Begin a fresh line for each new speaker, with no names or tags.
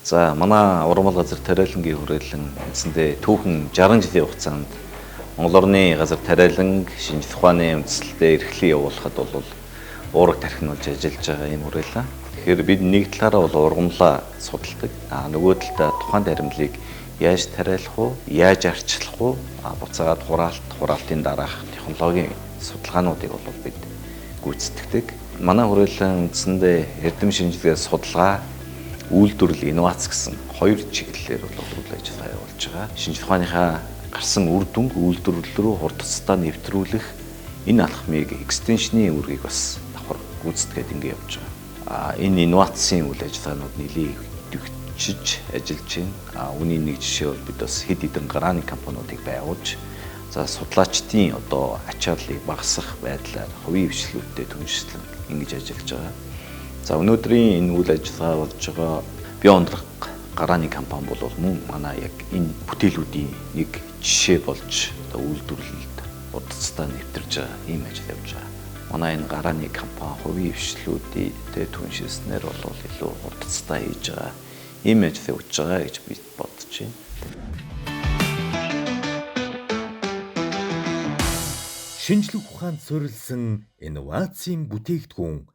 За манай уран газар тариалангийн хүрээлэн үндсэндээ түүхэн 60 жилийн хугацаанд Монгол орны газар тариаланг шинжлэх ухааны үндэслэлтэд эрхлэн явуулахад бол уураг тархинуулж ажиллаж байгаа юм хүрээлэн. Тэгэхээр бид нэг талаараа бол ургамлаа судалдаг. Нөгөө талдаа тухайн таримлыг яаж тариалах уу, яаж арчлах уу, буцаагаад хураалтын дараах технологийн судалгаануудыг бол бид гүйцэтгэдэг. Манай хүрээлэн үндсэндээ эрдэм шинжилгээ судалгаа үйлдвэрлэл инновац гэсэн хоёр чиглэлээр бол үйл ажиллагаа явуулж байгаа. Шинжлэх ухааныхаа гарсан үр дүнг үйлдвэрлэл рүү хурдцтай нэвтрүүлэх энэ алхмыг экстеншны үүргийг бас давхар гүйцэтгээд ингэ явж байгаа. Энэ инновацийн үйл ажиллагаанууд нэлээд дэвчиж ажиллаж байна. Үүний нэг жишээ бол бид бас хэд хэдэн гарааны компаниудыг байгуулж судлаачдын ачааллыг багасгах байдлаар хувийн хвшлүүдтэй түншлэн ингэж ажиллаж байгаа. За өнөөдрийн энэ үйл ажиллагаа болж байгаа бие ундрах гарааны компани бол мөн манай яг энэ бүтээлүүдийн нэг жишээ болж үйлдвэрлэлд урдцтай нэвтэрж байгаа ийм ажил явж байгаа. Манай энэ гарааны компани хувийн хвшлүүдтэй түншилснээр бол илүү урдцтай хийж байгаа ийм ажил явж байгаа гэж би бодож байна.
Шинжлэх ухаанд суурилсан инновацийн бүтээгдэхүүн